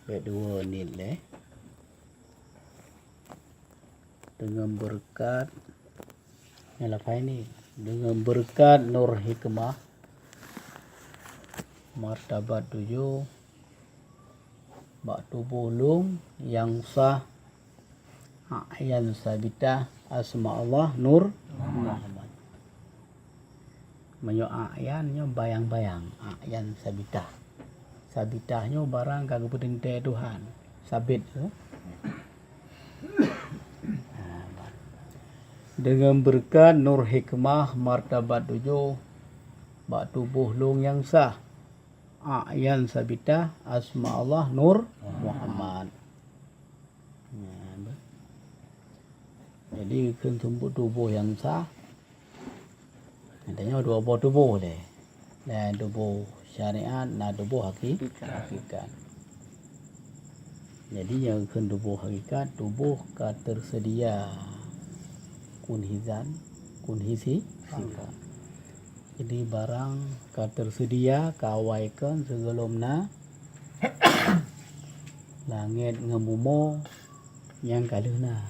kedua nilai dengan berkat yang lepas ini, dengan berkat nur hikmah martabat 7 bak tubuh lung yang sah a'yan sabitah asma Allah nur Muhammad. Menyo a'yannya bayang-bayang, a'yan sabitah. Sabitahnya barang kagak perintah Tuhan. Sabit tu. Dengan berkat nur hikmah martabat 7 bak tubuh lung yang sah a'yan sabitah asma Allah nur Muhammad. Jadi kan tubuh yang sah adanya dua buah tubuh deh. Dan tubuh syariat dan tubuh hakikat. Jadi yang kan tubuh hakikat, tubuh tersedia kunhisi sifat. Jadi barang tersedia kawaikan sebelumna langit ngemumo yang kaluna.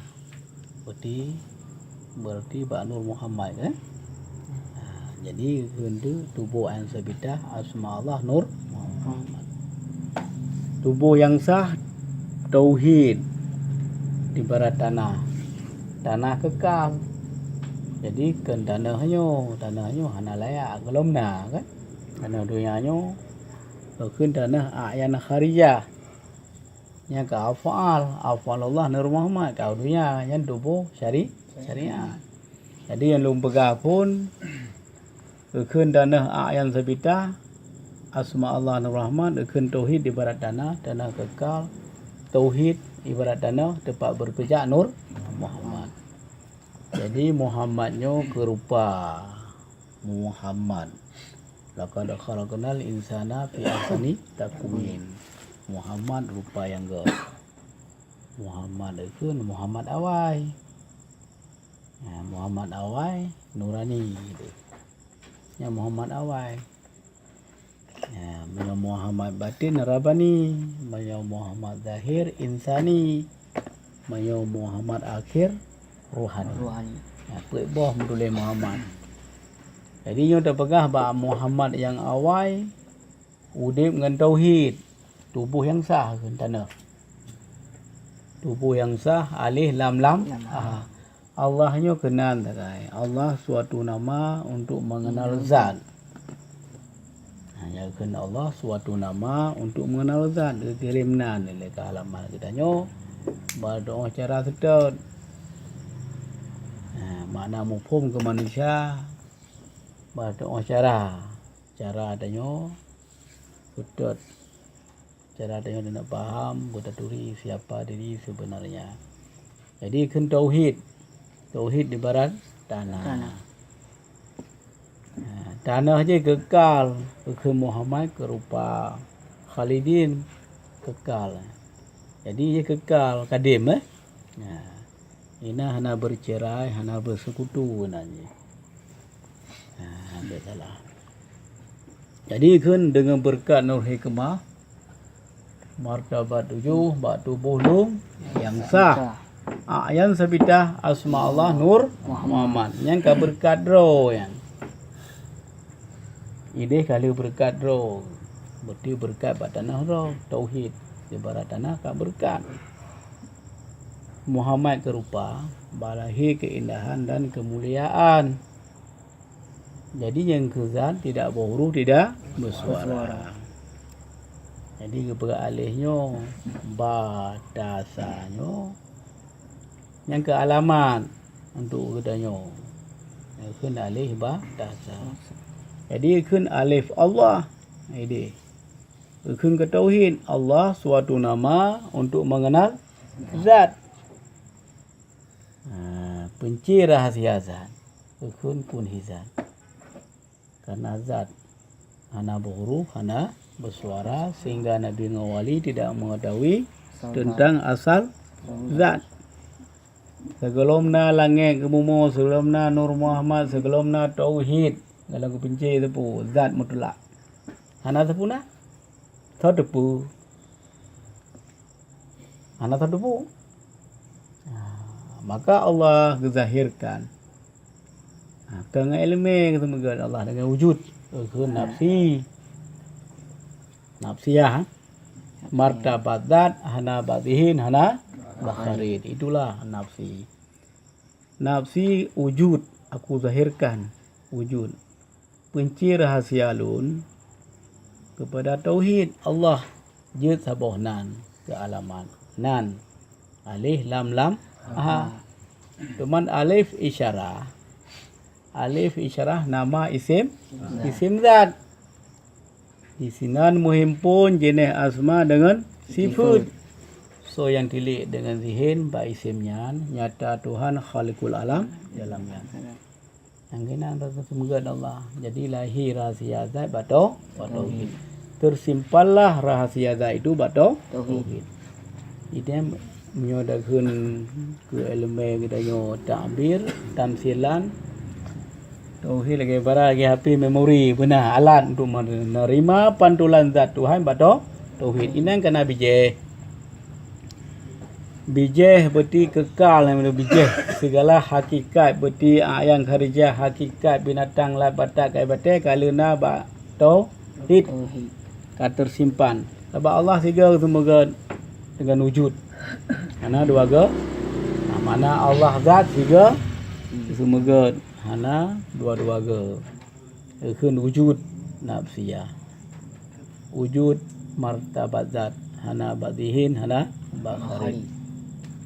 Berarti Pak Nur Muhammad kan? Jadi hendu tubuh yang sabitah asma Allah nur Muhammad. Tubuh yang sah tauhid di barat tanah kekal. Jadi kan tanahnya hana layak gelomna kan. Tanah dunianya kan tanah a'yan kharijah. Yang ke afal Allah nur Muhammad kau dunia yang tubuh syariat. Jadi yang lumpega pun kan tanah a'yan sabitah asma Allah nur Muhammad kan tauhid di barat tanah kekal. Tauhid ibarat tanah tempat berpijak nur Muhammad. Jadi Muhammadnya kerupa Muhammad. Laqad khalaqnal insana fi ahsani taqwim. Muhammad rupa yang ke. Muhammad itu Muhammad awai. Muhammad awai nurani gitu. Ya Muhammad awai. Muhammad batin rabani, Muhammad zahir insani, Muhammad akhir rohani. Pekboh mendulai Muhammad. Jadi yang terpegah bah Muhammad yang awal udip dengan tauhid, tubuh yang sah kan tanah. Tubuh yang sah alih lam. Allahnya kenal takai. Allah suatu nama untuk mengenal zat. Hanya kena Allah suatu nama untuk mengenal zat. Kirimnan oleh ke halaman kitanya. Berdoa cara sedot. Makna mufhum ke manusia. Berdoa cara adanya sedot. Cara adanya dia nak faham, bertaturi siapa diri sebenarnya. Jadi kan tauhid di barat tanah. Tanah je kekal ke Muhammad kerupa Khalidin kekal. Jadi dia kekal kadim ina hana bercerai, hana bersekutu nanya. Ambil salah. Jadi kan dengan berkat nur hikmah martabat 7 bak tubuh lung yang sah. Yang sabitah asma Allah nur Muhammad. Yang ka berkat ro yang. Ide kali berkat ro. Berarti berkat bak tanah ro tauhid di barat tanah ka berkat. Muhammad kerupa balahi keindahan dan kemuliaan. Jadi yang kezat tidak berhuruf, tidak bersuara. Jadi beralihnya batasannya yang ke alamat untuk kedanya. Kun alif batasan. Jadi kun alif Allah. Ini. Kun ke tauhid Allah suatu nama untuk mengenal zat. Penci rahasia zat. Kun hizat. Karena zat hana berhuruf, hana bersuara sehingga Nabi Ngawali tidak mengetahui tentang asal zat. Sebelumna langit kemumu, sebelumna Nur Muhammad, sebelumna tauhid. Kalau aku penci tepu zat mutlak. Hana tepuna? Tahu tepu. Hana terdebu. Maka Allah gezahirkan. Dengan ilmu ketemu Allah dengan wujud ke nafsi. Nafsiyah. Martabat zat, hana batihin, hana bakharin. Itulah nafsi. Nafsi wujud, aku zahirkan wujud. Penci rahasia lun kepada tauhid Allah. Jid saboh nan ke alaman. Nan. Alif lam lam. Cuman alif isyarah. Alif isyarah nama isim. Isim zat. Isinan menghimpun jenis asma dengan sifat. So yang tilik dengan zihin ba isimnya nyata Tuhan khaliqul alam dalamnya. Yang kena rasa semoga Allah. Jadi lahir rahasia zat bato tauhid. Tersimpanlah rahasia zat itu bato tauhid. Itu yang menyodakkan ke elemen kita nyo takbir, tamsilan, tauhid lagi bara lagi HP memori benar alat untuk menerima pantulan zat Tuhan bato tauhid. Ini kena bijeh. Bijeh berarti kekal yang bijeh. Segala hakikat berarti yang kharijah hakikat binatang la batak kai batai kalena ba tauhid. Tersimpan. Sebab Allah siga semoga dengan wujud. Hana dua ga. Mana Allah zat siga semoga hana dua-dua ga. Keun wujud nafsiyah. Wujud martabat zat. Hana batihin, hana bakharin.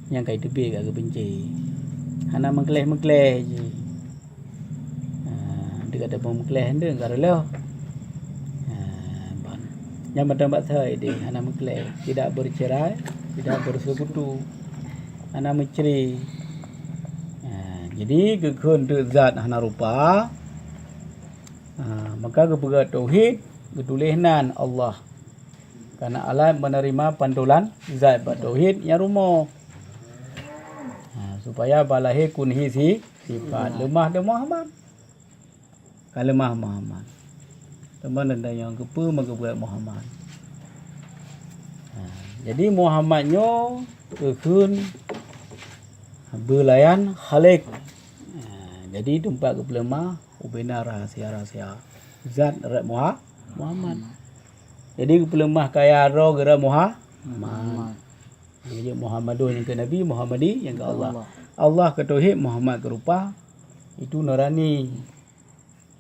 Yang kai tepi kat benci. Hana mengkleh je. Dia kata pun mengkleh hendak kat rela. Yang bertempat saya dia hana mengkleh, tidak bercerai, tidak bersekutu. Hana menceri. Jadi kekun tu zat hana rupa. Maka kepegat tauhid ketulihnan Allah. Karena Allah menerima pantulan zat tauhid yang rumah. Supaya balahir kunhi sifat lemah dan Muhammad. Kalau lemah Muhammad. Teman dan yang kepa maka berat Muhammad. Jadi Muhammadnya kekun belayan khalik. Jadi tempat kepelemah ubena rahasia-rahasia zat rat Muhammad. Jadi kepelemah kaya roh gerak Muhammad. Jadi Muhammadun yang ke Nabi, Muhammadi yang ke Allah. Allah ke tauhid, Muhammad ke rupa. Itu nurani.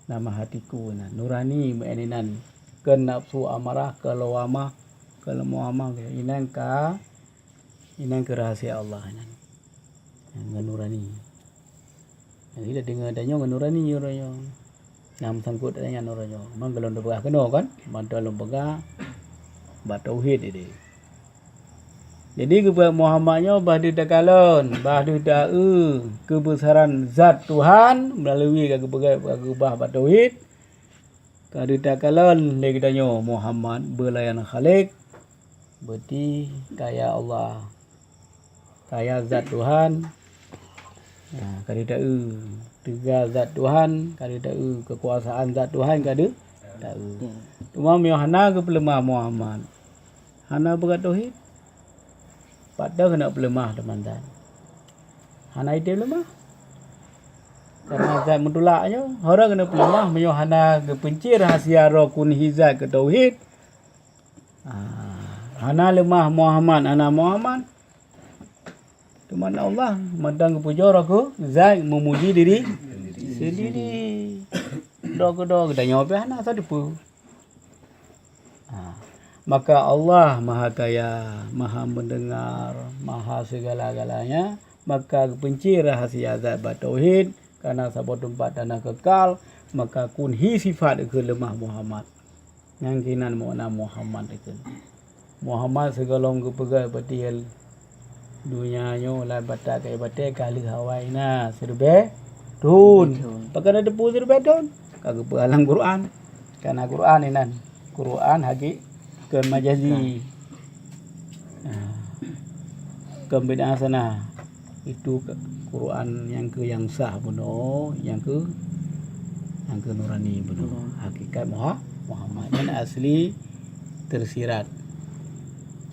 Nama hatiku nurani meeninan ke nafsu amarah, ke lawamah, ke lemuamah, inan ke rahasia Allah inan. Yang nurani. Yang kita dengar adanya nurani orangnya. Nam sangkut adanya orangnya. Memang kalau dah berah kena kan? Mantul lembaga batauhid ini. Jadi kepada Muhammadnya bahdu takalon, bahdu ta'u kebesaran zat Tuhan melalui kegubah tauhid. Bahdu takalon lagi tanya Muhammad belayan khalik. Berarti kaya Allah. Kaya zat Tuhan. Kali ta'u tiga zat Tuhan, kali ta'u kekuasaan zat Tuhan kali ta'u. Cuma Yohana ke pelemah Muhammad. Hana berat tauhid. Pada kena pelemah teman-teman. Hana itu lemah. Karena zat mentulaknya, orang kena pelemah hana kepenci rahasia roh kunhi zat ke tauhid. Hana lemah Muhammad, hana Muhammad. Cuma Allah madang kepuja roh ke zat memuji diri sendiri. Dok kita nyoba hana sadepu. Maka Allah Maha Kaya, Maha Mendengar, Maha segala-galanya. Maka benci rahasia zat tauhid karena sabot tempat tanah kekal. Maka kunhi sifat ke lemah Muhammad. Yang kinan makna Muhammad itu. Muhammad segalong kepegal betil dunianya lah batak kai batai kali hawaina serbe dun. Pakai ada depu serbe dun. Kagak alam Quran. Karena Quran inan. Quran hakik ke majazi. Kembedaan sana itu Quran yang sah benar, yang ke nurani benar. Hakikat Muhammad yang asli tersirat.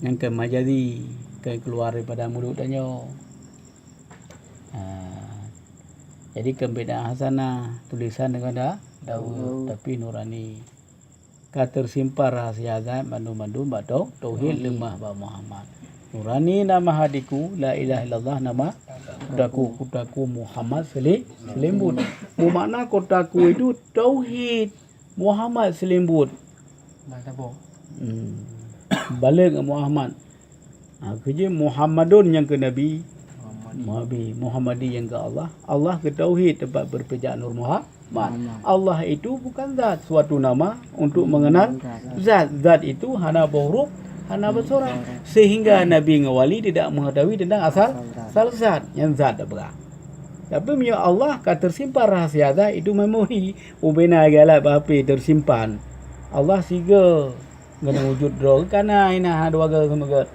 Yang ke majazi keluar daripada mulut tanya. Jadi kebedaan hasanah tulisan dengan Daud tapi nurani. Tersimpan rahasia azab mandu-mandu bak tauhid lemah ba Muhammad. Nurani nama hadiku, la ilaha illallah nama kotaku Muhammad selimbut. Bermakna kotaku itu tauhid Muhammad selimbut. Balik ke Muhammad. Kerja Muhammadun yang ke Nabi, Muhammadi yang ke Allah. Allah ke tauhid tempat berpijak Nur Muhammad. Allah itu bukan zat, suatu nama untuk mengenal zat. Zat itu hana huruf, hana bersuara. Sehingga Nabi ngawali tidak mengetahui tentang asal zat. Yang zat tak berah. Tapi punya Allah kata tersimpan rahasia zat itu memori. Ubena galat bahapi tersimpan. Allah siga kena wujud roh kana ina dua ga semoga.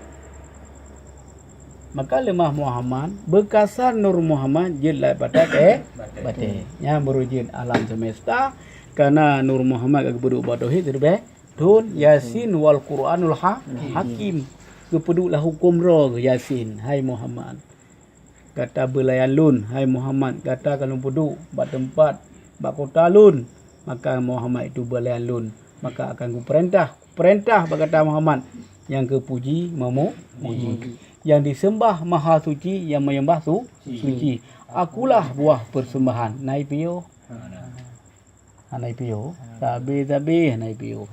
Maka lemah Muhammad bekasan Nur Muhammad jilai batak batik yang berujud alam semesta karena Nur Muhammad kebuduk tauhid terbaik tun Yasin wal Quranul Hakim kepeduklah hukum roh Yasin hai Muhammad kata belayan lun hai Muhammad kata kalau peduk bak tempat bak kota lun maka Muhammad itu belayan lun maka akan ku perintah berkata Muhammad yang kepuji memuji yang disembah maha suci yang menyembah suci. Akulah buah persembahan. Naik piyo. Naik piyo. Tabi naik piyo.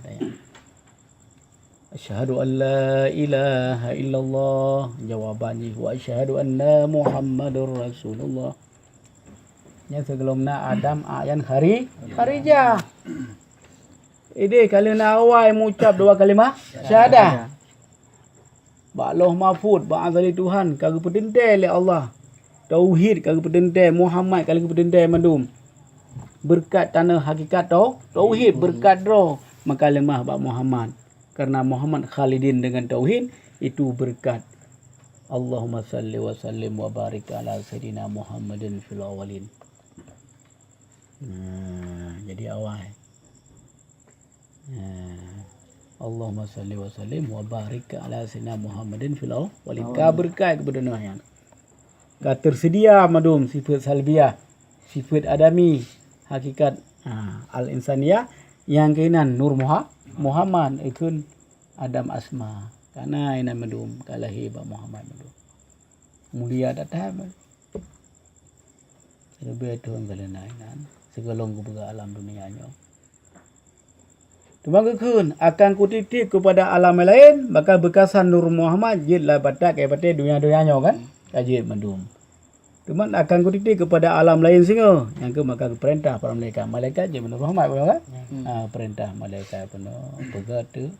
Asyhadu an la ilaha illallah. Jawabannya wa asyhadu anna Muhammadur Rasulullah. Yang sebelumnya Adam ayan Kharijah. Ini kalau nak awal mengucap dua kalimah syahadah. Ba Allah mahfud, ba azali Tuhan, kagak pedendai oleh Allah. Tauhid kagak pedendai, Muhammad kagak pedendai mandum. Berkat tanah hakikat tauhid, berkat roh, maka lemah ba Muhammad. Karena Muhammad khalidin dengan tauhid, itu berkat. Allahumma salli wa sallim wa barik ala sayyidina Muhammadin fil awalin. Jadi awal. Allahumma salli wa sallim wa barik ala sayyidina Muhammadin fil awwalin. Ka berkat kepada Nabi. Ka tersedia madum sifat salbiah, sifat adami, hakikat al-insaniyah yang kainan Nur Muhammad ikun Adam asma. Karena ina madum kalahi ba Muhammad madum. Mulia datang. Lebih Tuhan galana inan segalong kebuka alam dunia nyo. Tumbang kekun akan kutitip kepada alam lain maka bekasan Nur Muhammad jidlah batak pada dunia-dunia kan kajib mendum. Tumbang akan kutitip kepada alam lain singa yang ke maka perintah para malaikat je Nur Muhammad kan perintah malaikat penuh begitu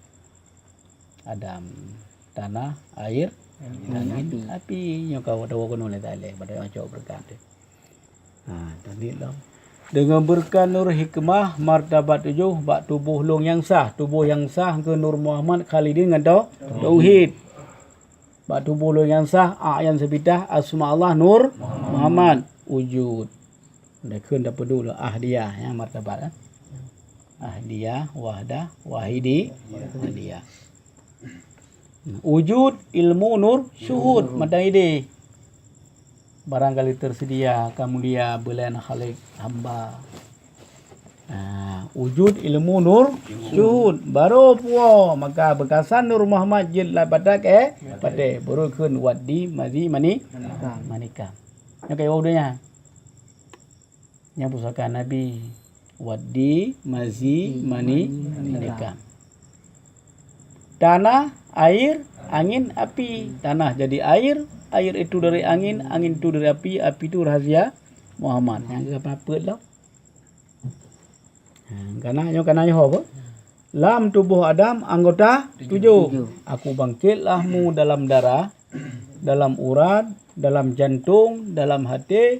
Adam tanah air angin api yang kau tahu kono le tale pada cok berkat. Tadi lah dengan berkat nur hikmah martabat 7 bak tubuh long yang sah ke Nur Muhammad khalidin dengan tauhid bak tubuh long yang sah ayan sebidah asma Allah Nur Muhammad wujud dah kun dapat dulu ahdiyah yang martabat ahdiyah wahdah wahidi ahdiyah wujud ilmu nur syuhud madang ide barangkali tersedia kemulia belian khalik hamba wujud ilmu nur syuhud baru puo maka bekasan Nur Muhammad jillah badak pada baru kun wadi mazi manika yang kayak wadanya yang pusaka Nabi wadi mazi manika tanah air angin api tanah jadi air itu dari angin itu dari api itu rahasia Muhammad. Yang apa lah? Karena apa? Lam tubuh Adam anggota 7. Aku bangkitlahmu dalam darah, dalam urat, dalam jantung, dalam hati,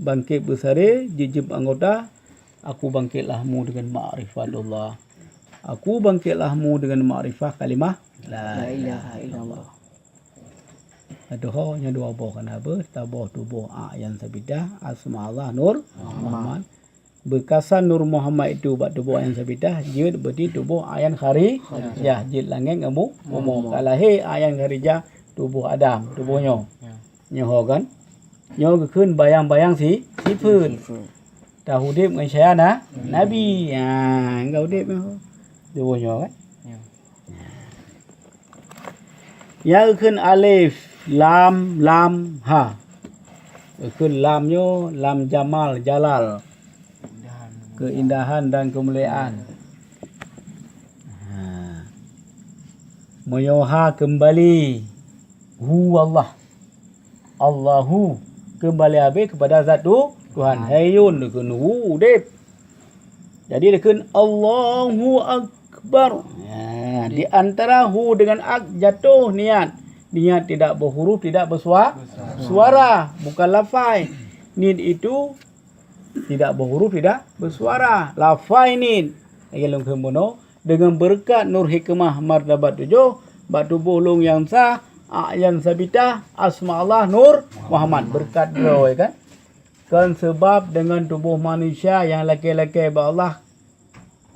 bangkit besar jijib anggota. Aku bangkitlahmu dengan ma'rifatullah. Aku bangkitlahmu dengan ma'rifah kalimah la ilaha illallah. Aduh, nya dua boh kenapa? Taboh tubuh yang sabidah asma Allah Nur Muhammad. Bekasan Nur Muhammad itu buat tubuh yang sabidah jid berarti tubuh ayan kharijah jid langeng umum kalahi ayan kharijah tubuh Adam, tubuhnya. Ya. Nyoh kan. Nyoh ke keun bayang-bayang si firn. Dah hudip dengan saya Nabi. Engkau hudip tubuhnya kan. Ya. Ya keun alif lam ha. Keun lamnya lam jamal jalal. Keindahan dan kemuliaan. Menyoha kembali Allah. Allahu kembali habis kepada zat tu Tuhan. Hayyun dekun hudip. Jadi dekun Allahu akbar. Di antara hu dengan ak jatuh niat. Niat tidak berhuruf, tidak bersuara, bukan lafai. Nid itu tidak berhuruf, tidak bersuara. Lafai nid. Ayat kemono dengan berkat nur hikmah martabat 7, batu bolong yang sah, yang sabitah, asma Allah nur Muhammad. Berkat doa kan. Kan sebab dengan tubuh manusia yang laki-laki Allah,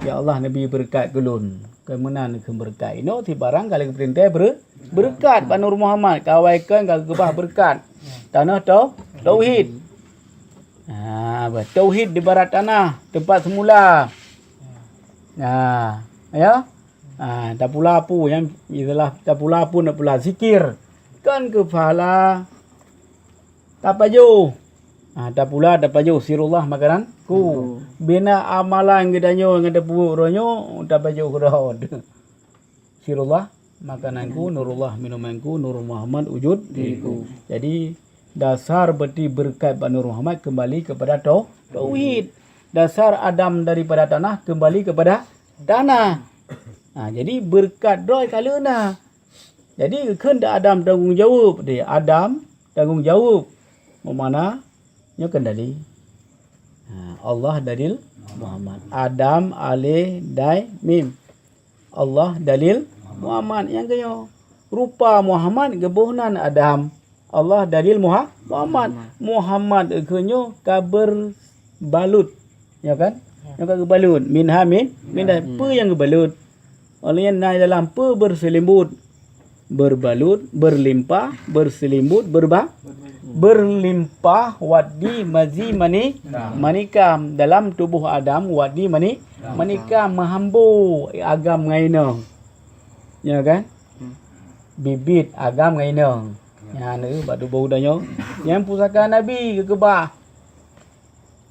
ya Allah Nabi berkat gelun. Kemenan ke berkat ini ti barang kalau perintah berkat Pak Nur Muhammad kawaikan kalau gebah berkat tanah tauhid. Tauhid di barat tanah tempat semula. Ya. Tak pula apa yang itulah tak pula apa nak pula zikir kan kepala tak paju. Tak pula ada paju sirullah makanan ku bina amalan gedanyo ngada puronyo tak paju kurod sirullah makananku nurullah minumanku nur Muhammad wujud diriku. Jadi dasar berarti berkat Nur Muhammad kembali kepada tauhid. Dasar Adam daripada tanah kembali kepada tanah. Jadi berkat doi kalena. Jadi kena Adam tanggungjawab dia. Adam tanggungjawab. Mana nya kendali. Allah dalil Muhammad. Adam alif dai mim. Allah dalil Muhammad yang kaya. Rupa Muhammad gebuhnan Adam. Allah dalil Muhammad. Muhammad kenyo kabar balut. Ya kan? Yang kagak balut. Minha min apa yang gebalut. Oleh yang naik dalam apa berselimbut. Berbalut, berlimpah, berselimbut, berlimpah wadi mazi manikam dalam tubuh Adam wadi manikam mahambu agam ngaina. Ya kan? Bibit agam ngaina. Ya ni batu bau danyo. Yang pusaka Nabi kekebah.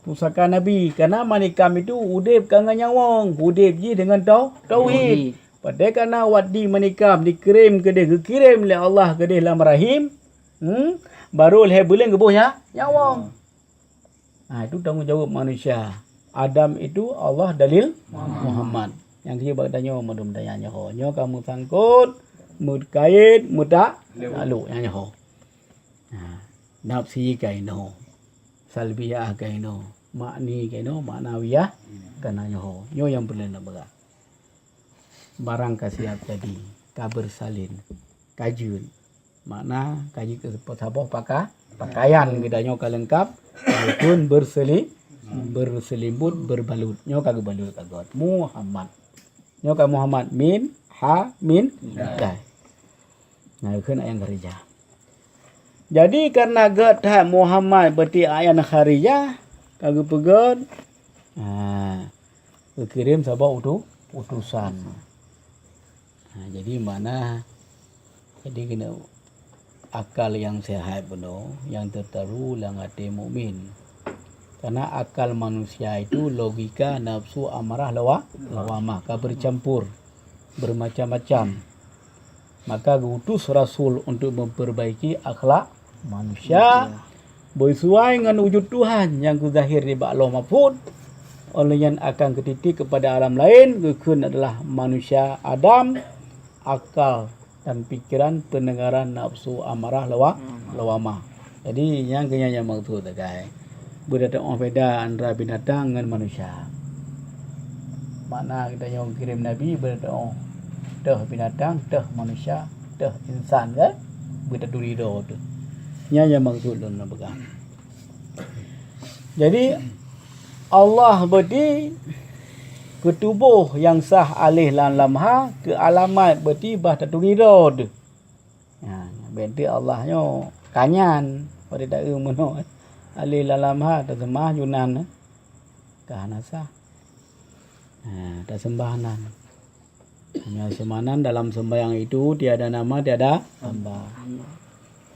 Pusaka Nabi karena manikam itu udip kangan nyawang, udip ji dengan tauhid. Pada karena wadi manikam dikirim ke dia, dikirim oleh Allah ke dia dalam rahim. Baru oleh bulan gebuhnya nyawang. Itu tanggungjawab manusia. Adam itu Allah dalil Muhammad. Yang dia bertanya madum tanya ho. Nyo kamu sangkut mud kait muda lalu yang ho. Nafsi kaino. Salbiyah kaino. Makni kaino, maknawiyah kananya ho. Nyo yang perlu nak berak. Barang kasiap tadi kabar salin kajun makna kaji ke sabah pakaian gedanya kalengkap walaupun berselimbut berbalut nyo kagak balut kagak Muhammad nyo ka Muhammad min dai keun ayang gereja. Jadi karena gatah Muhammad berarti ayang kharija kagak pegot kirim sabah utusan. Jadi mana jadi kena akal yang sehat benar, yang tertaru dalam hati mukmin. Karena akal manusia itu logika, nafsu, amarah, lawamah, bercampur, bermacam-macam. Maka diutus Rasul untuk memperbaiki akhlak manusia bersesuai dengan wujud Tuhan yang zahir di ba'lah mahfud. Oleh yang akan ketitik kepada alam lain, kekun adalah manusia Adam, akal dan pikiran, pendengaran, nafsu, amarah, lawamah. Jadi yang kenyanya maksud guys. Berdatang beda antara binatang dengan manusia. Makna kita yang kirim Nabi berdatang teh binatang, teh manusia, teh insan kan? Beda duri do tu. Nya yang maksud dalam pegang. Jadi Allah berarti ketubuh yang sah alih lan lamha ke alamat berarti bah taturi rod. Benti Allahnyo kanyan pada dak meno. Ali lalam ha terjemah Yunan kahanasa. Tak sembahanan. Hanya semanan dalam sembahyang itu tiada nama, tiada hamba.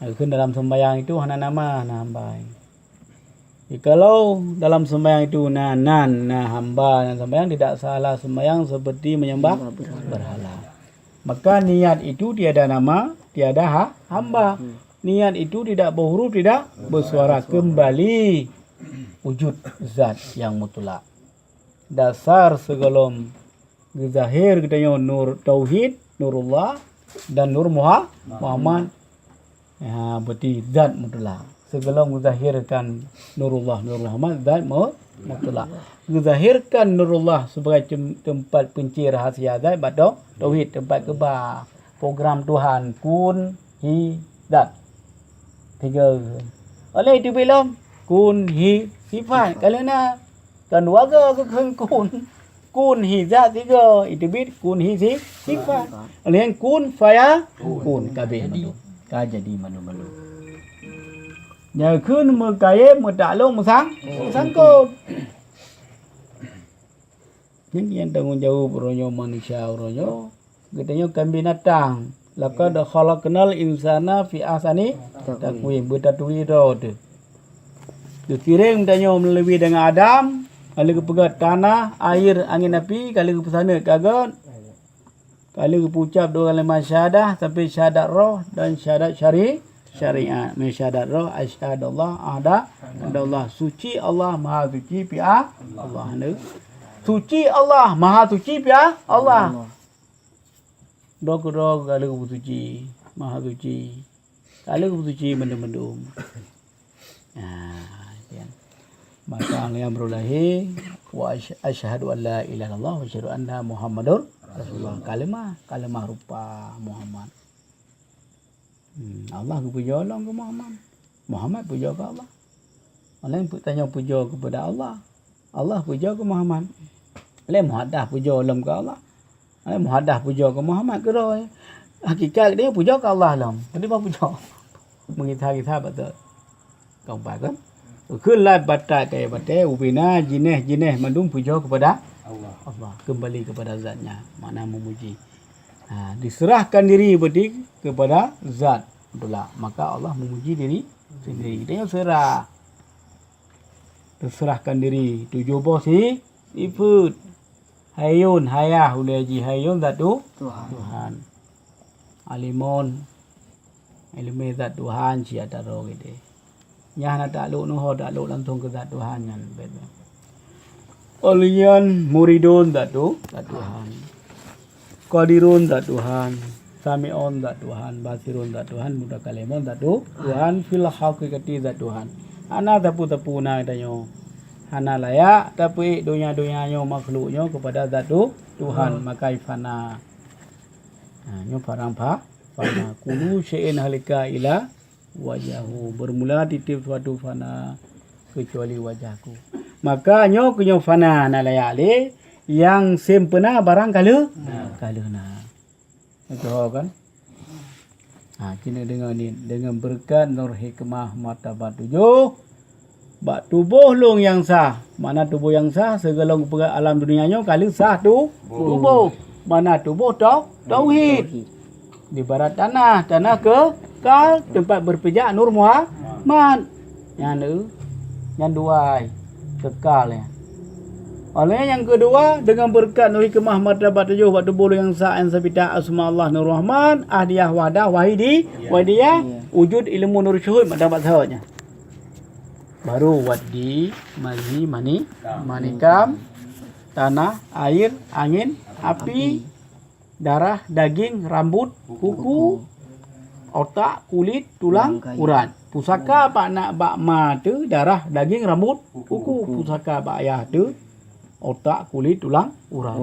Dalam sembahyang itu hanya nama, hamba. Kalau dalam sembahyang itu hamba dan sembahyang tidak salah sembahyang seperti menyembah berhala. Maka niat itu tiada nama, tiada hamba. Niat itu tidak berhuruf, tidak bersuara, kembali wujud zat yang mutlak. Dasar segelom zahir katanya nur tauhid, nurullah dan nur Muhammad. Ya, berarti zat mutlak. Segelom zahirkan nurullah, nur Muhammad zat mutlak. Zahirkan nurullah sebagai tempat kunci rahasia zat bato tauhid, tempat kebah program Tuhan kun hi zat. Tiga. Oleh itu belum kun hi sifat kalena kan waga kun hi zat tiga itu bit kun hi sifat oleh kun faya kun kabeh manu ka jadi manu nhờ kun mengkaya mendaklung sangkut yang tanggung jawab ronyo manusia ronyo katanya kan binatang laqad khalaqnal insana fi ahsani taqwim bertatui tu dikirim tanya melalui dengan Adam. Kalau ke pegat tanah, air, angin api, kalau ke pesana kagat. Kalau ke ucap dua kalimat syahadah sampai syahadat roh dan syahadat syariat. Syahadat roh asyhadullah ada Allah suci Allah maha suci pia Allah. Suci Allah maha suci pia Allah. Dog kalau ke suci maha suci. Kalau ke suci mendum-mendum. Maka yang berulahi wa asyhadu an la ilaha illallah wa asyhadu anna muhammadur rasulullah. Kalimah rupa Muhammad. Allah puja Allah ke Muhammad. Muhammad puja ke Allah. Orang tanya puja kepada Allah. Allah puja ke Muhammad. Oleh muhaddah puja alam ke Allah. Oleh muhaddah puja ke Muhammad ke roh. Hakikat dia puja ke Allah alam. Jadi apa puja? Mengita-kita betul. Kau kan? Kelai batai kaya batai ubina jineh mandum puja kepada Allah. Kembali kepada zatnya. Makna memuji. Diserahkan diri berdik kepada zat. Itulah. Maka Allah memuji diri sendiri. Kita yang serah. Terserahkan diri. Tujuh bos sifat. Hayun, hayah, ulaji hayun zat Tuhan. Alimun. Ilmi zat Tuhan siata roh gitu. Yang nak takluk nuh takluk langsung ke zat Tuhan yang beda. Olian muridun zat Tuhan. Qadirun zat Tuhan. Sami'un zat Tuhan, basirun zat Tuhan, mutakalimmun zat Tuhan, fil haqiqati zat Tuhan. Ana tapu na tanyo. Hana layak tapi dunia-dunianya makhluknya kepada zat Tuhan makai fana. Nyo parang fana kulu syai'in halika ila wajahku bermula titip suatu fana kecuali wajahku. Makanya kunyo fana na layale yang sempena barang kaluna. Itu kan? Kini dengan berkat nur hikmah martabat 7 bak tubuh long yang sah. Mana tubuh yang sah segala alam dunianya kali sah tubuh. Mana tubuh tauhid. Di barat tanah kekal tempat berpijak nur Muhammad. Yang dua kekal ya. Oleh yang kedua dengan berkat nur hikmah martabat 7 waktu bulu yang sah an sabita asma Allah nur Rahman ahdiyah wadah wahidiyah wujud ilmu nur syuhud martabat sahnya. Baru wadi manikam tanah air angin api darah daging rambut kuku otak kulit tulang urat. Pusaka bak nak bak ma tu darah daging rambut kuku. Pusaka bak ayah tu otak kulit tulang urat.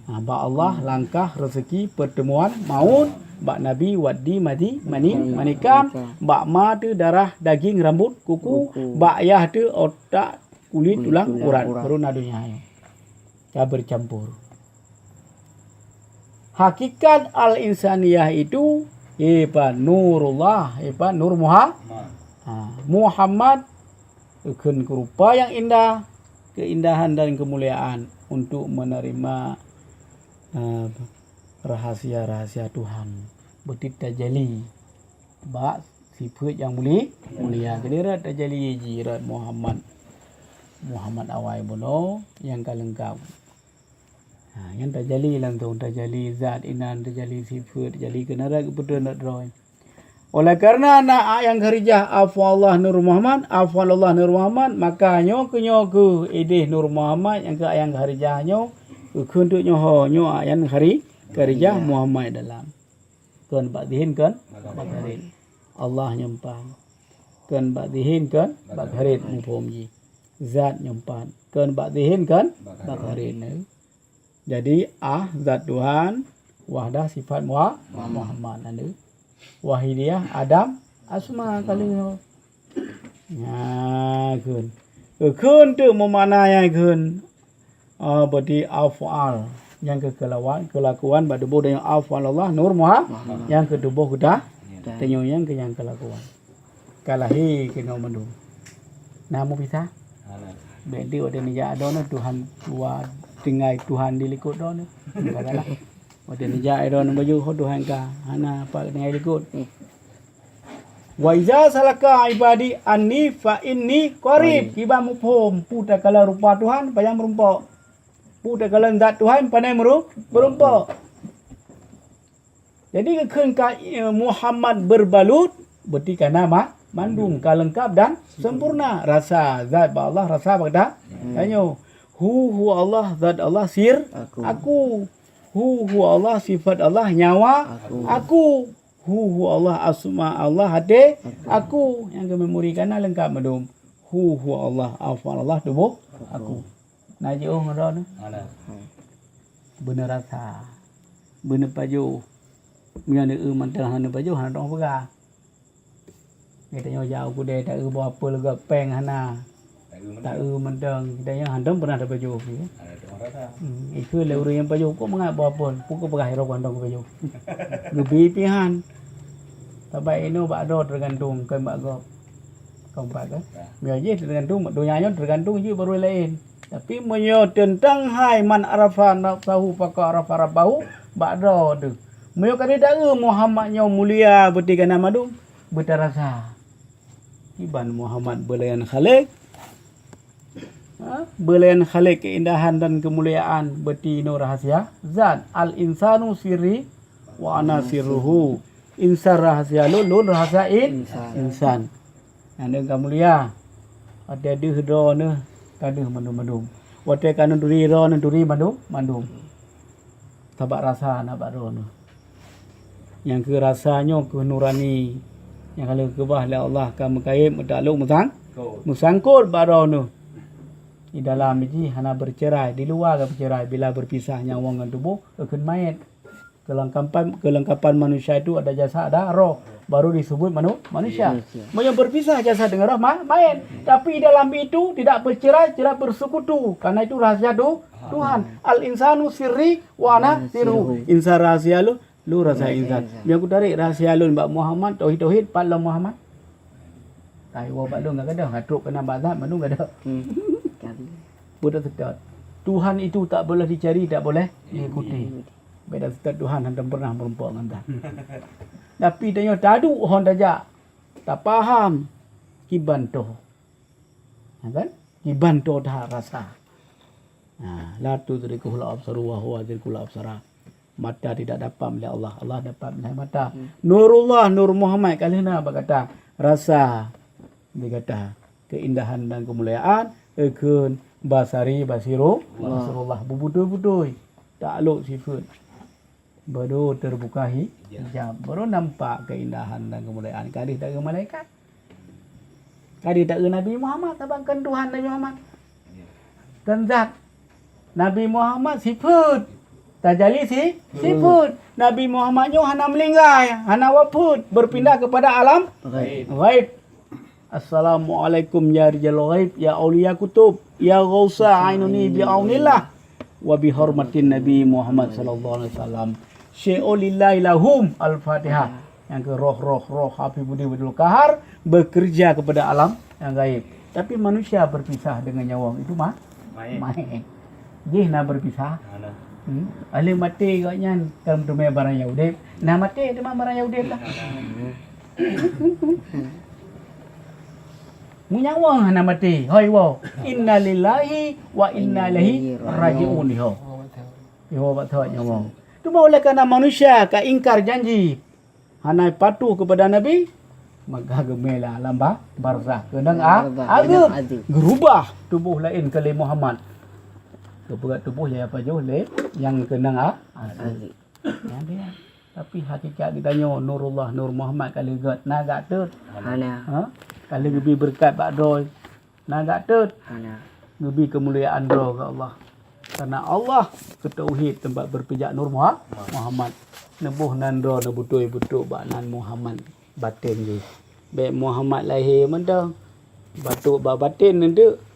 Bak Allah langkah rezeki pertemuan maut. Bak Nabi wadi manikam. Bak ma tu darah daging rambut kuku. Bak ayah tu otak kulit tulang urat. Baru nadunya ya bercampur. Hakikat al-insaniyah itu Nurullah, Nur Muhammad keun rupa yang indah, keindahan dan kemuliaan untuk menerima rahasia-rahasia Tuhan. Berarti tajalli ba sifat yang mulia. Jadi rat tajalli jirat Muhammad awai bono yang kalengkap. Yang tajalli langsung tajalli zat inan, tajalli sifat, tajalli kenara kebetulan nak droy. Oleh karena anak yang kharijah afallah Nur Muhammad, afallah Nur Muhammad, maka nyo idih Nur Muhammad yang ke ayang kharijah nyo kuntuk nyo ayang kharijah Muhammad dalam. Kan badihin kan bakharin. Allah nyempan. Kan badihin kan bakharin mufhumji. Zat nyempan. Kan badihin kan bakharin. Jadi zat Tuhan, wahdah sifat Muhammad anu. Wahidiyah Adam asma kali kun tu memanai kun berarti afal yang kelakuan pada bodoh yang afal Allah Nur Muhammad yang kedua kita tengok yang ke yang kelakuan kalahi kena mendung namu bisa bedi ode ni ja adon Tuhan tua tinggai Tuhan dilikut don kadalah ode ni ja adon baju Tuhan ka hana apa tinggai likut wa iza salaka ibadi anni fa inni qarib kiba mufhum puta kala rupa Tuhan payang merumpa puta kala zat Tuhan pandai merumpa. Jadi keun Muhammad berbalut berarti kana mandung kalengkap dan sempurna rasa zat Allah rasa pada tanyo hu Allah zat Allah sir aku hu Allah sifat Allah nyawa aku hu Allah asma Allah hati aku yang ke memori kana lengkap madum hu Allah afal Allah tubuh aku naji ngono bener rasa bener paju mian mantang hana paju hana dong pega kita nyo jauh ku de tak bawa apa lega peng hana tak mantang kita yang handam pernah ada paju itu leuri yang paju kok mengat bawa apa pukul pegah hero kandang paju gebi pihan tabai ino bak do tergantung kan bak go kompak kan biar je tergantung dunia nyo tergantung je baru lain. Tapi menyo tentang hai man arafa nafsahu faqa arafa rabbahu ba'da tu. Menyo kali dak Muhammad nyo mulia berarti kana madu berterasa. Iban Muhammad belayan khalik. Belayan khalik keindahan dan kemuliaan berarti no rahasia zat al insanu sirri wa ana sirruhu. Insan rahasia lu rahasia insan. Yang kemulia ada di hdo ne kaduh mandum wate kana duri ro ne duri mandum tabak rasa nak bak ro ne yang ke rasanya ke nurani yang kalau ke bah Allah ka mengkaib mutakluk musangkut bak ro ne di dalam ji hana bercerai di luar ke bercerai bila berpisah nyawa dengan tubuh keun mayat kelengkapan manusia itu ada jasad ada roh baru disebut manusia. Yang berpisah jasad dengan roh mayat. Tapi dalam itu tidak bercerai, tidak bersekutu. Karena itu rahasia Tuhan. Al insanu sirri wa ana sirru. Insan rahasia lu rahasia insan. Biar aku tarik rahasia lu Mbak Muhammad tauhid pak lo Muhammad. Tai wa pak lu enggak ada, hatruk kena bazat manu enggak ada. Budak sedot. Tuhan itu tak boleh dicari, tak boleh diikuti. Beda sedot Tuhan hendak pernah merumpak dengan dah. Tapi dia tadu hon daja. Tak faham kibanto. Kan? Kibanto dah rasa. La tudrikul absaru wa huwa dzikul absara. Mata tidak dapat melihat Allah, Allah dapat melihat mata. Nurullah Nur Muhammad kalina berkata rasa dia kata keindahan dan kemuliaan keun basari basirullah bubudui takluk sifat. Baru terbuka hijab, baru nampak keindahan dan kemuliaan. Kadih tak ke malaikat, kadih tak ke Nabi Muhammad, tabangkan Tuhan Nabi Muhammad. Dan zat Nabi Muhammad sifat, tajalli sifat. Nabi Muhammad nyo hana melinggai, hana wafud, berpindah kepada alam ghaib. Assalamualaikum ya rijal ghaib, ya auliya kutub, ya ghausa ainuni bi aunillah wa bi hormatin Nabi Muhammad sallallahu alaihi wasallam. Syai'ulillahi lahum al-Fatihah. yang ke roh api budi bedul kahar bekerja kepada alam yang gaib. Tapi manusia berpisah dengan nyawa itu main. Dia nak berpisah. Alih mati katnya dalam dunia barang Yahudi. Nah mati itu mah barang Yahudi lah. Munyawa nak mati. Hoi wow. Inna lillahi wa inna ilaihi raji'un ho. Yo betul nyawa. Tu oleh kerana manusia ka ingkar janji. Hanai patuh kepada Nabi, maka gemelah alam barzah. Kendang agak gerubah tubuh lain kali Muhammad. Keberat tubuh yang apa jauh le yang kendang azib. Ya dia. Tapi hakikat ditanya Nurullah Nur Muhammad kali gat naga tut. Ha? Kali lebih berkat bakdoi. Naga tut. Lebih kemuliaan doa ke Allah. Karena Allah ketauhid tempat berpijak Nur Muhammad. Nebuh nando nebutul baknan Muhammad batin je. Baik Muhammad lahir mentang. Batuk batin nende.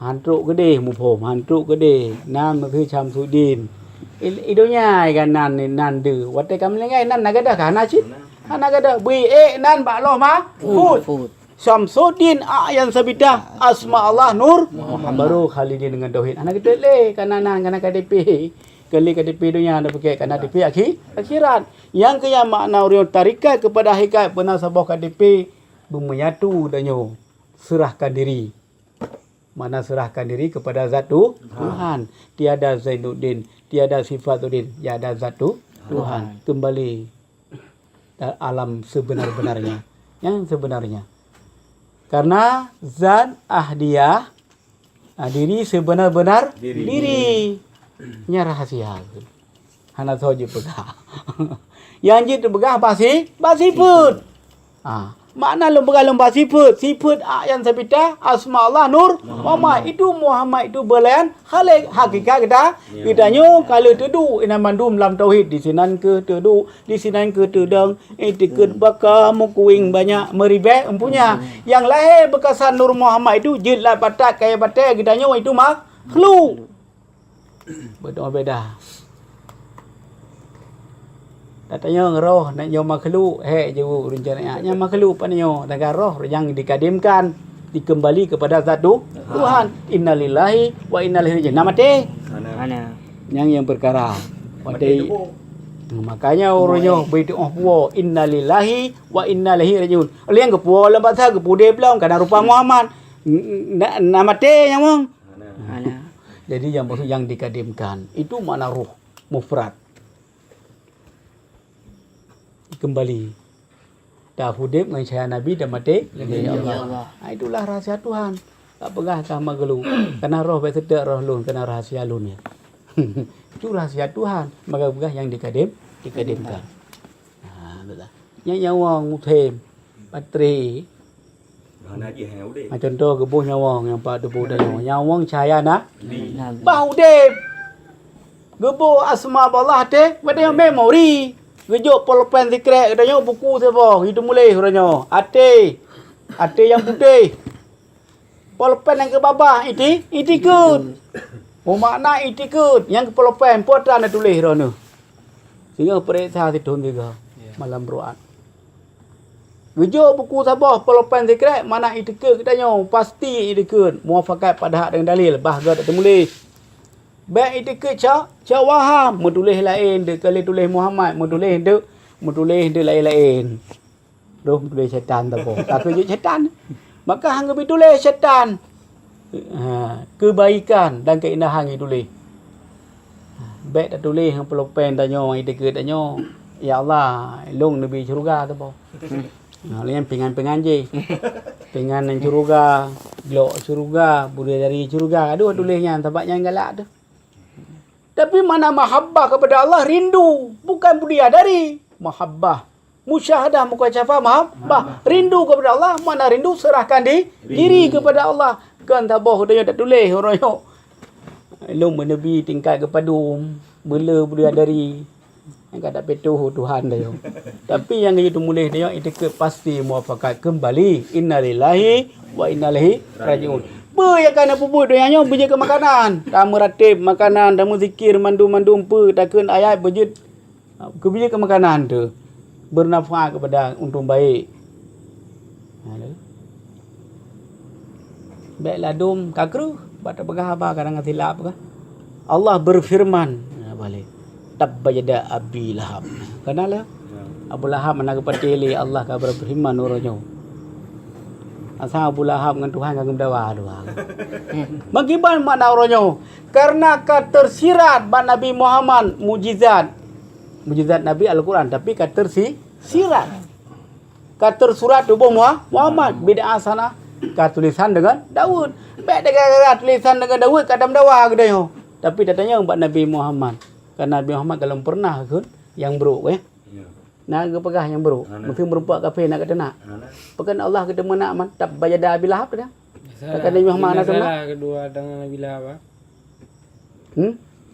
Hantruk gede mupom, hantruk gede. Namคือชำสุดิน Idonya kan nan nande. Watai kamlengai nan nagada kana chit. Nagada bi nan ba lo ma. Food. Syamsuddin A'yan Sabidah Asma Allah Nur baru Khalidin dengan tauhid. Anak kita le kananan kana KDP. Kali KDP dunia ada pakai kana KDP akhirat. Yang kaya makna urion tarikat kepada hakikat benar sabah KDP menyatu danyo. Serahkan diri. Mana serahkan diri kepada zat Tuhan. Tiada Zainuddin, tiada Sifatuddin, tiada zat Tuhan. Kembali alam sebenar-benarnya. Yang sebenarnya. Karena zat ahdiyah diri sebenar-benar diri. Nya rahasia. Hana saja pegah. Yang jitu pegah basi put. Makna lembaga sifat yang sabita asma Allah Nur Muhammad itu belayan hakikat kita nyo kalau tedu ina mandum lam tauhid di sinan ke tedu di sinan ke tedang tikut baka mukuing banyak meribet empunya yang lahir bekasan Nur Muhammad itu jillah patak kaya patai kita nyo itu makhluk beda Katanya roh nak nyo makhluk jauh rencananya makhluk panyo dengan roh yang dikadimkan dikembali kepada zat Tuhan. Innalillahi wa inna ilaihi raji'un. Nama teh yang perkara. Makanya orangnya berdoa puo innalillahi wa inna ilaihi raji'un. Liang ke puo lembat sa ke pude belum karena rupa Muhammad. Nama teh yang mong. Jadi yang maksud yang dikadimkan itu makna roh mufrad. Kembali dah hudib dengan cahaya Nabi dan mati Allah. Itulah rahasia Tuhan. Tak pegah sama gelu. Karena roh bersedak roh lun kena rahasia lun ya. Itu rahasia Tuhan. Maka pegah yang dikadimkan. Betul. Yang nyawang uthem patri. Contoh kebuh nyawang yang pak debu dah nyawang cahaya bah hudib. Gebuh asma Allah teh pada yang memori. Gejuk polpen zikret katanya buku siapa itu mulai katanya ate yang putih polpen yang ke bawah itikut makna itikut yang ke polpen potran tulis rono sehingga periksa tidun juga malam roat gejuk buku siapa polpen zikret mana itikut katanya pasti itikut muafakat pada hak dengan dalil bahga tak tertulis baik itu ke Wahab menulis lain dia kali tulis Muhammad menulis dia lain-lain. Doh tulis syaitan tak apa. Tak kerja syaitan. Maka hang lebih tulis syaitan. Kebaikan dan keindahan itu tulis. Baik tak tulis hang pelopen tanya itu ke tanya. Ya Allah, long lebih syurga tak apa. Lian pengan-pengan je. Pengan yang syurga, glok syurga, budaya dari syurga. Aduh tulisnya tampaknya galak tu. Tapi mana mahabbah kepada Allah rindu, bukan bidadari. Mahabbah, musyahadah muka syafa mahabbah, rindu kepada Allah, mana rindu serahkan diri kepada Allah. Kan tabah dia tak tulis orang yo. Long menebi tingkat kepadum, bela bidadari. Yang tak petuh Tuhan dia. Tapi yang itu mulih dia itu pasti muafakat kembali. Innalillahi wa inna ilaihi raji'un. Yang kena puput doanya berjaga makanan. Tamu ratib makanan, tamu zikir, mandum-mandum takun ayat berjud. Keberjaga makanan tu. bernaf'ah kepada untung baik. Baiklah dum kakru bata pegah kadang silap ke. Allah berfirman balik tabbayada abi lahab. Kenal Abu Lahab mana kepatili Allah ka berfirman uronyo. Asal Abu Lahab dengan Tuhan kagum dawa dua. Bagaimana makna uronyo? Karena ketersirat Nabi Muhammad mujizat Nabi Al-Quran tapi ketersirat ketersurat tubuh Muhammad bid'ah sana tulisan dengan Daud. Baik dengan tulisan dengan Daud kadam dawa gede yo. Tapi datanya umat Nabi Muhammad. Karena Nabi Muhammad kalau pernah kan yang buruk Nak pegah yang buruk. Mesti merupak kafe nak kata nak. Pekan Allah kita menak mantap bayada bilahab dia. Kata Nabi Muhammad nak salah kedua dengan Nabi Lahab.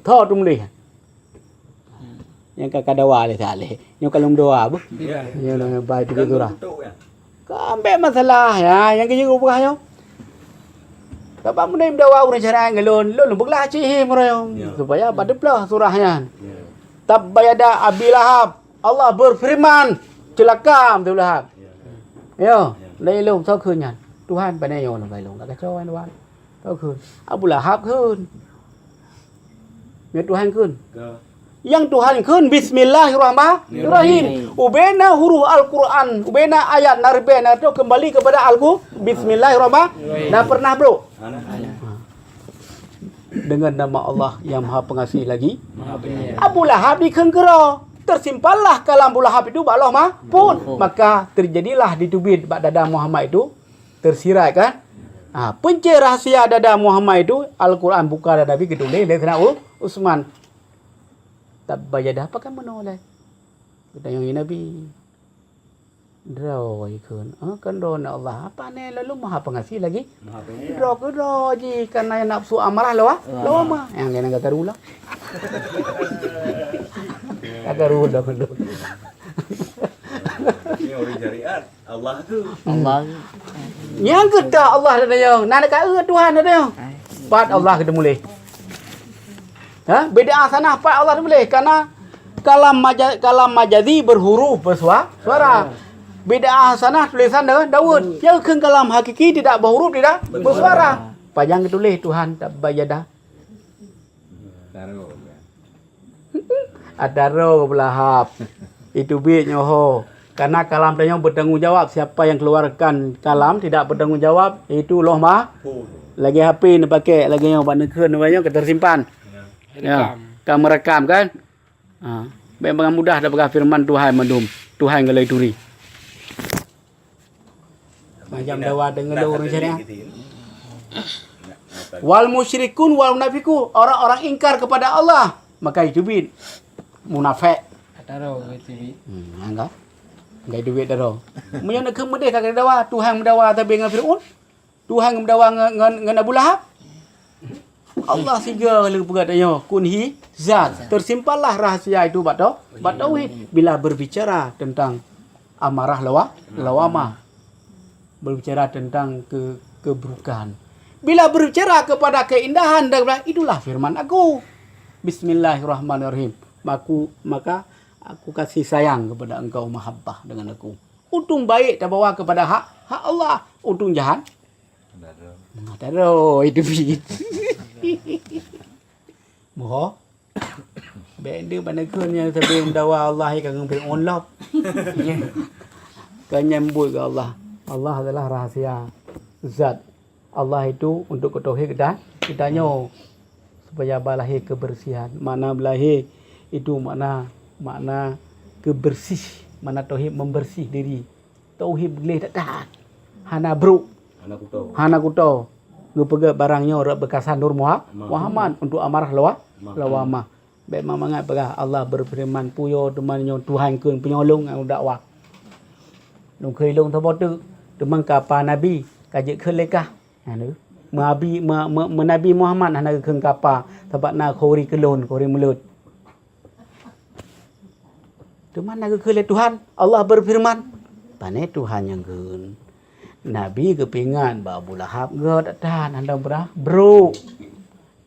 Thau tu boleh. Yang kakak dawa le saleh. Yang kalau doa apa? Yang nak baik tu surah. Kambe masalah ya, yang kerja rupah yo. Bapak mun dawa urang cara ngelon, lon beglah cih mero supaya badeplah surahnya. Tabbayada Abi Lahab. Allah berfirman, celaka Abu Lahab. Yo, lai long sau khun nyan. Tuhan pada yo lai long tak kacau tuan. Sau khun. Abu Lahab khun. Ya Tuhan khun. Yang Tuhan khun bismillahirrahmanirrahim. Ubena huruf Al-Quran, ubena ayat narbena itu kembali kepada Al-Quran. Bismillahirrahmanirrahim. Dah pernah bro? Dengan nama Allah yang Maha Pengasih lagi. Abu Lahab dikengkera. Tersimpanlah kalam Abu Lahab itu Allah pun. Maka terjadilah di tubit dada Muhammad itu tersirat kan. Penceh rahsia dada Muhammad itu Al-Quran buka dada Nabi ketulis oleh Utsman. Tabbayadah apa kan menoleh. Kita yang Nabi. Draw ikun. Kan don Allah apa ni lalu Maha Pengasih lagi. Draw ke draw ji karena nafsu amarah lawa mah. Yang kena kata rula. Agak rudah dulu. Ini orang syariat Allah tu. Allah. Yang kita Allah ada yang. Nak dekat Tuhan ada yang. Pat Allah kita mulai. Beda sana pat Allah boleh karena kalam majazi berhuruf bersuara. Beda sana tulisan dengan Daud. Yang ke kalam hakiki tidak berhuruf tidak bersuara. Panjang tulis Tuhan tabbayada. Adaro belahap. Itu bit nyoho. Karena kalam tanya bertanggungjawab. Siapa yang keluarkan kalam tidak bertanggungjawab. Itu loh mah. Lagi HP ni pakai. Lagi yang buat nekun. Yang tersimpan. Ya. Kamu merekam kan. Memang mudah dah pegang firman Tuhan mendum. Tuhan galai turi. Macam dawa dengan orang syariat. Wal musyrikun wal munafiqun. Orang-orang ingkar kepada Allah. Maka itu bit. Munafik. Ataro TV. Enggak. Enggak duit dah. Mun nak kemedeh kagak dawa, Tuhan mendawa tapi dengan Firaun. Tuhan mendawa dengan Abu Lahab. Allah siga kalau berkatanya kunhi zat. Tersimpanlah rahasia itu bab tauhid bila berbicara tentang amarah lawamah. Berbicara tentang keburukan. Bila berbicara kepada keindahan dan itulah firman aku. Bismillahirrahmanirrahim. Maka aku kasih sayang kepada engkau mahabbah dengan aku. Untung baik tak bawa kepada hak Allah. Untung jahat. Taro itu bit. Moho. Benda pada kunnya sebelum dawa Allah yang kagum onlop. Kan nyambut ke Allah. Allah adalah rahasia zat. Allah itu untuk ketauhid kitanya supaya berlahir kebersihan. Mana berlahir itu makna kebersih, mana tauhid membersih diri. Tauhid boleh tak tahan. Hana bro. Hana kuto. Ngepega barangnya orang bekasan Nur Muhammad untuk amarah lawamah. Baik mangat pegah Allah berfirman puyo temannya Tuhan keun penyolong ang dakwah. Nung khơi long thabo tu teman kapa nabi kajik keun lekah. Nabi Muhammad hana keun kapa tabat na khori kelon khori mulut. Teman nak keun Tuhan Allah berfirman pane Tuhan yang keun. Nabi kepingan Abu Lahab ke tahan anda bro.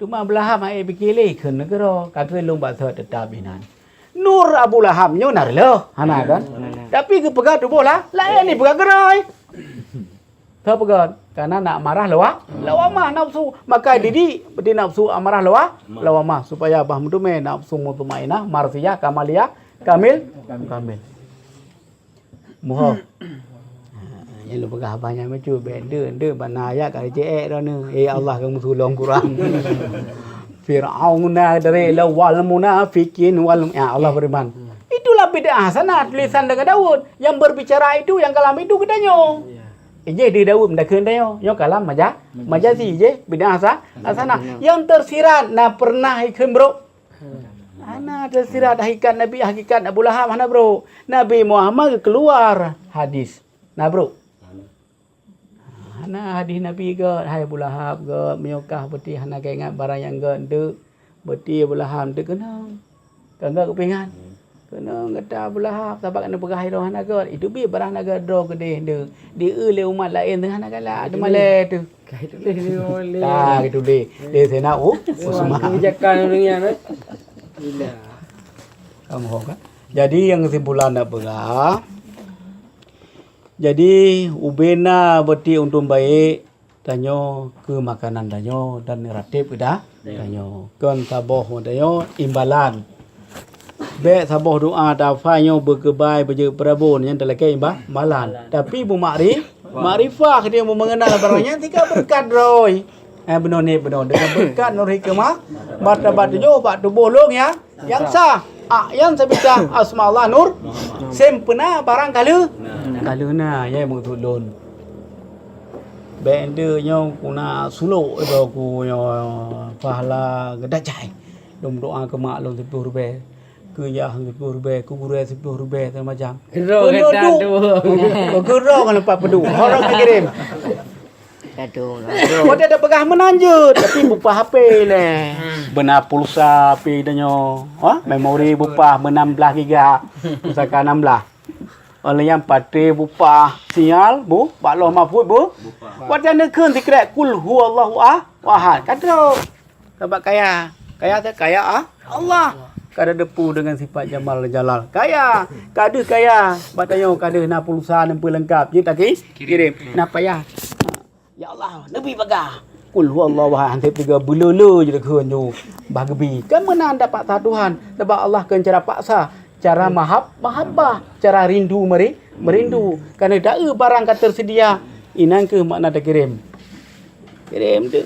Cuma Abu Lahab ai pikirle keun negara kagak long ba thot tetabinan. Nur Abu Lahab nyo nar lo hana kan. Tapi ke pegang tubuh lah. Lain ni pegang gerai. Tahu pegang. Karena nak marah lawamah nafsu. Maka diri berarti nafsu amarah lawamah. Supaya bah mutume nafsu mutmainah, marsiyah, kamaliyah, kamil. Muha. Yang lu pegang banyak macam benda bana ayat kat JE dah ni. Allah kamu tolong Quran. Fir'aun dari lawal munafikin wal Allah berfirman. Itulah bid'ah sana tulisan dengan Daud. Yang berbicara itu yang kalam itu katanya. Je di Daud mendakeun dayo. Yang kalam majazi je bid'ah sana. Yang tersirat na pernah ikut bro. Ana tersirat hakikat Abu Lahab mana bro. Nabi Muhammad keluar hadis. Nah bro. Hana hadis Nabi ke hai Abu Lahab ke miokah beti hana ke ingat barang yang ke ndek beti Abu Lahab ndek kena kagak kepingan kena kata Abu Lahab sebab kena pegah ro hana ke itu bi barang naga dro gede ndek di le umat lain tengah nak galak ada male tu kai tu le gitu le sena usma kebijakan dunia ni gila kamu kan jadi yang kesimpulan nak pegah. Jadi ubena berarti untuk baik tanyo ke makanan tanyo dan ratib dah tanyo kan saboh tanyo imbalan be saboh doa tafanyo berkebai beje perabon yang terlekai imbalan tapi bu makrifah dia mau mengenal barangnya tiga berkat roy benar ni benar dengan berkat nur hikmah martabat tanyo bak tubuh long ya yang sah yang sabita asma Allah nur sempena barang kaluna ya mutulun bende nyo kuna suluk itu ku nyo pahala gedajai dom doa ke mak long 10 rupiah ke yah 10 rupiah ku gure 10 rupiah macam ro kata tu ku ro kan lepas pedu orang kirim Gaduh. Kau ada pegah menanjut tapi bupa HP le. Benar pulsa HP danyo. Memori bupa 16 GB. Pusaka 16. Oleh yang pate bupa sinyal bu, bakloh mahfuz bu. Wajan nekeun dikret kul huwallahu ahad. Kata sebab kaya Allah. Kada depu dengan sifat jamal jalal. Kaya, kada kaya. Batanyo kada na pulsa nempe lengkap. Je tak kirim. Nak payah. Ya Allah, Nabi bagah. Kul huwallahu ahad. Antip 3 belele je dekeun tu. Bagbi. Kan mana dapat Tuhan sebab Allah kan cara paksa, cara mahabbah, cara rindu merindu. Kerana dak barang kat tersedia. Inang ke makna dak kirim. Kirim tu.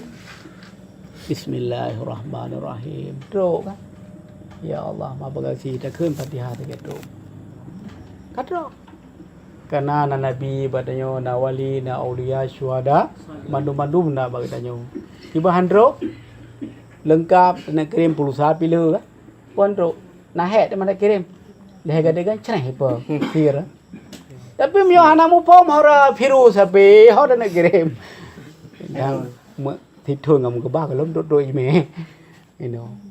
Bismillahirrahmanirrahim. Teruk kan? Ya Allah, maaf kasih dah keun Fatihah dekat tu. Kata karena nabi badanyo na wali na aulia syuhada mandu-mandu na badanyo. Tiba handro lengkap nak kirim pulsa pila kan. Pondro na het mana kirim. Leh gade kan cenah apa. Fir. Tapi mio hanamu pom hora firu sabe hora nak kirim. Yang thithun ngam ke ba kelom dot ime.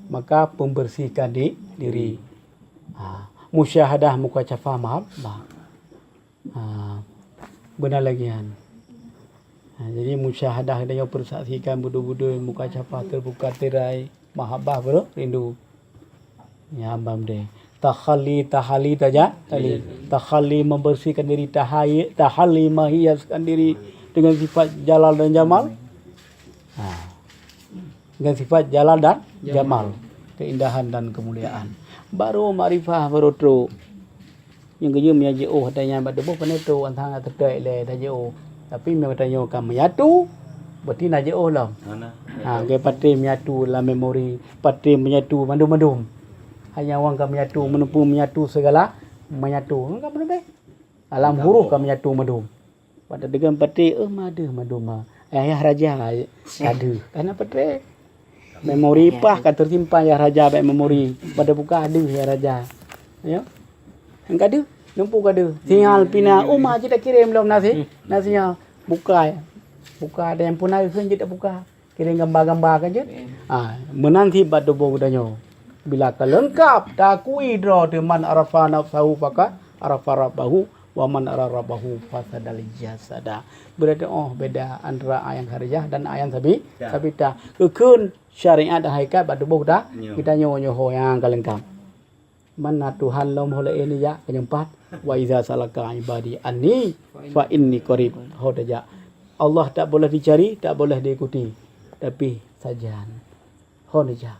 Maka pembersihkan diri. Musyahadah muka cafa mahabbah. Benar lagi kan. Jadi musyahadah dia persaksikan budu-budu muka cafa terbuka tirai mahabbah bro rindu. Ya ambam deh. Tahalli taja tali. Tahalli membersihkan diri, tahalli menghiaskan diri dengan sifat jalal dan jamal. Dengan sifat jalal dan jamal, keindahan dan kemuliaan. Baru makrifah baru tu. Yang kerja menyaji katanya pada buh penetu antang terkait le dah jauh. Tapi memang tanya kam menyatu berarti nak jauh lah. Ke pati menyatu la memori, pati menyatu mandum-mandum. Hanya orang kam menyatu menempuh menyatu segala menyatu. Enggak boleh. Alam huruf kam menyatu mandum. Pada dengan pati madum. Ayah raja ada. Karena pati memori pah kan tersimpan ya raja baik memori pada buka ada ya raja ya enggak ada nampu ada sinyal pina umah je tak kirim belum nasinya buka ada yang punai kan je tak buka kirim gambar-gambar kan je menanti bad dobo danyo bila ka lengkap takui draw teman arafa nafsahu faka arafa rabbahu wa man arabahu fasadal jasada. Berarti beda antara ayat harjah dan ayat sabita. Kekeun syariat dan hakikat batu buh dah kita nyoho yang kalengkap. Mana Tuhan lom hole ini ya penyempat Wa iza salaka ibadi anni fa inni qarib. Hodaja. Allah tak boleh dicari, tak boleh diikuti. Tapi sajan. Hodaja.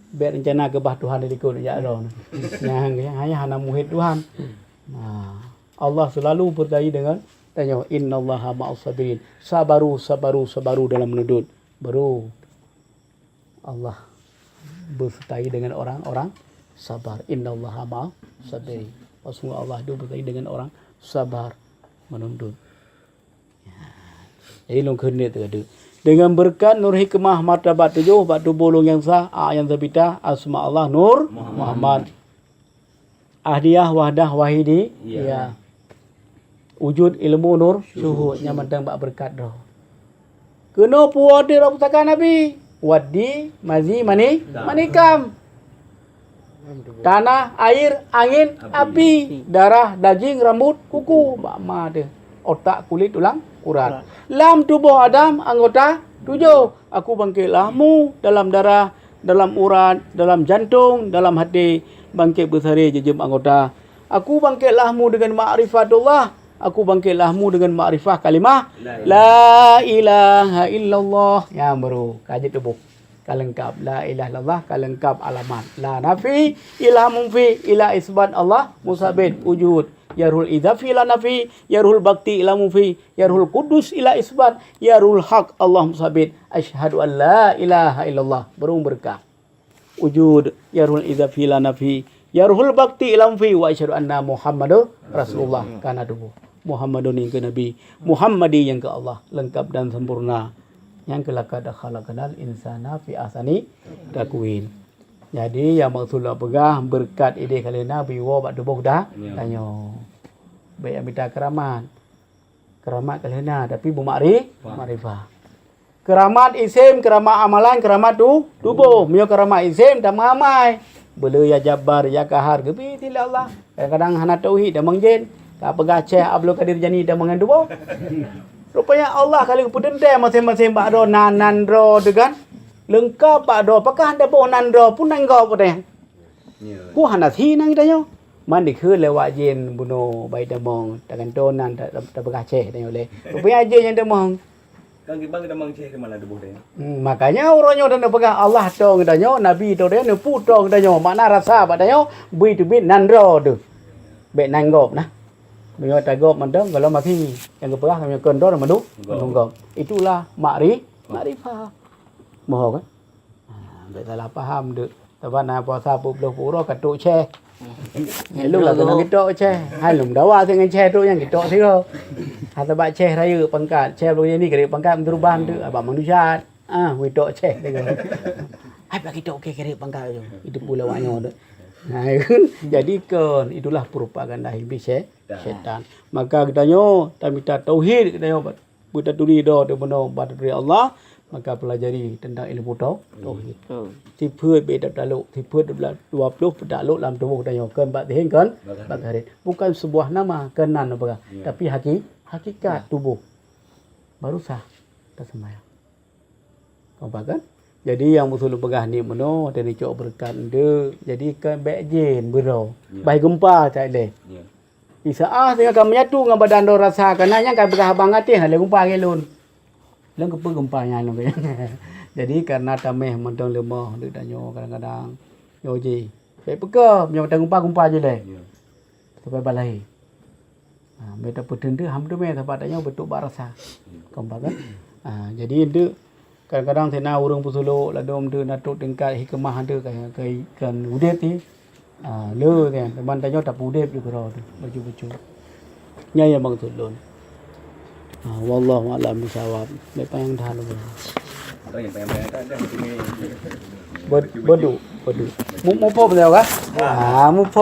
Biar rencana kebah Tuhan diikut ya Allah. Yang hanya hana muhid Tuhan. Nah, Allah selalu berdaya dengan tanya innallaha ma'as sabirin. Sabaru dalam menuntut. Baru Allah bersertai dengan orang-orang sabar. Innallaha ma'as sabirin. Sungguh Allah itu bersertai dengan orang sabar menuntut. Jadi long kene tu ada. Dengan berkat nur hikmah martabat 7 batu bolong yang sah yang terbitah asma Allah Nur Muhammad. Ahdiyah wahdah wahidi ya. Wujud ilmu nur syuhud yang mentang bak berkat dah. Kena puas dia putakan Nabi. Wadi mazi manikam. Tanah, air, angin, api, darah, daging, rambut, kuku, bakma dia. Otak, kulit, tulang, urat. Lam tubuh Adam anggota 7. Aku bangkitlah-mu dalam darah, dalam urat, dalam jantung, dalam hati. Bangkit bersari jejam anggota. Aku bangkitlah-mu dengan ma'rifatullah. Aku bangkitlah-mu dengan ma'rifah kalimah la ilaha illallah. Yang baru kaji tubuh. Kalengkap la ilaha illallah, kalengkap alamat. La nafi ila mumfi ila isbat Allah musabit wujud. Yarul idzafi ila nafi, yarul bakti ila mumfi, yarul kudus ila isbat, yarul haq Allah musabit. Asyhadu an la ilaha illallah. Baru berkah. Wujud yarul idzafi ila nafi, yarul bakti ila mumfi wa asyhadu anna Muhammadur Rasulullah. Kana tubuh. Muhammadun yang ke Nabi, Muhammadi yang ke Allah, lengkap dan sempurna. Yang kelakad khalaqnal insana fi ahsani takwin. Jadi yang maksudlah pegah berkat ide kali Nabi wa bak debuh dah tanya. Baik minta keramat. Keramat kali tapi makrifah. Keramat isim, keramat amalan, keramat tubuh. Mio keramat isim dah mamai. Bela ya Jabbar, ya Kahar, gebi tillah Allah. Kadang-kadang hana tauhid dah mengjin. Tak pegah Syekh Abdul Qadir Jani dah mengandung. Rupanya Allah kali kepudendai masing-masing bakdo nanandro tu kan. Lengkap bakdo. Apakah anda bawa nandro pun nanggau pun dah. Ku handas hinang kita nyo. Mandi ke lewat jen bunuh bayi demong. Takkan tonan tak pegah Syekh dah oleh. Rupanya jen yang demong. Kan kita demong Syekh ke mana debuh dia. Makanya orangnya dah pegang Allah tu kita nyo. Nabi tu dia nepu tu kita nyo. Makna rasa pada nyo. Bui tu bit nandro tu. Baik nanggop nah. Mereka tagop mandang kalau masih yang keperah kami kendor madu menunggok. Itulah makrifah. Moho kan? Tak salah faham dek. Tapi nak puasa puluh pura katuk Syekh. Lu lah kena kitok Syekh. Hai lum dawa dengan Syekh tu yang kitok sira. Hata bak Syekh raya pangkat. Syekh lu ni kira pangkat menteruban tu abang manusia. Kitok Syekh dengan. Hai bak kitok okey kira pangkat tu. Itu pula waknya tu. Jadi kan itulah propaganda iblis syaitan. Maka kita nyo minta tauhid kita nyo buta turi do de benar pada dari Allah, maka pelajari tentang ilmu tauhid. Ti pheuit be dak daluk, ti pheuit 20 pedaluk dalam tubuh kita nyo kan bak tihin kan bak harit. Bukan sebuah nama kenan apa tapi hakikat tubuh. Baru sah kita sembahyang. Kau kan? Jadi yang musul pegah ni meno dari cok berkat de. Jadi kan baik jen bero. Baik gempa tak leh. Isaah tengah kan menyatu dengan badan do rasa kana yang kan pegah abang hati hale gempa gelun. Leng kepe gempanya lu. Jadi karena tameh mentong lemah de danyo kadang-kadang. Yo ji. Baik peka menyo tang gempa je leh. Sampai balai. Meta putun de ham de me tempat danyo betul barasa. Gempa kan. Jadi de kadang-kadang saya nak urang pusuluk ladom tu natuk tingkat hikmah ada kan udep ni le kan teman tanya tak udep juga tu baju-baju nya yang bang tulun wallahu a'lam bisawab lepas yang dah lu Ada yang pengen ada sini. bodu mu po betul kan mu po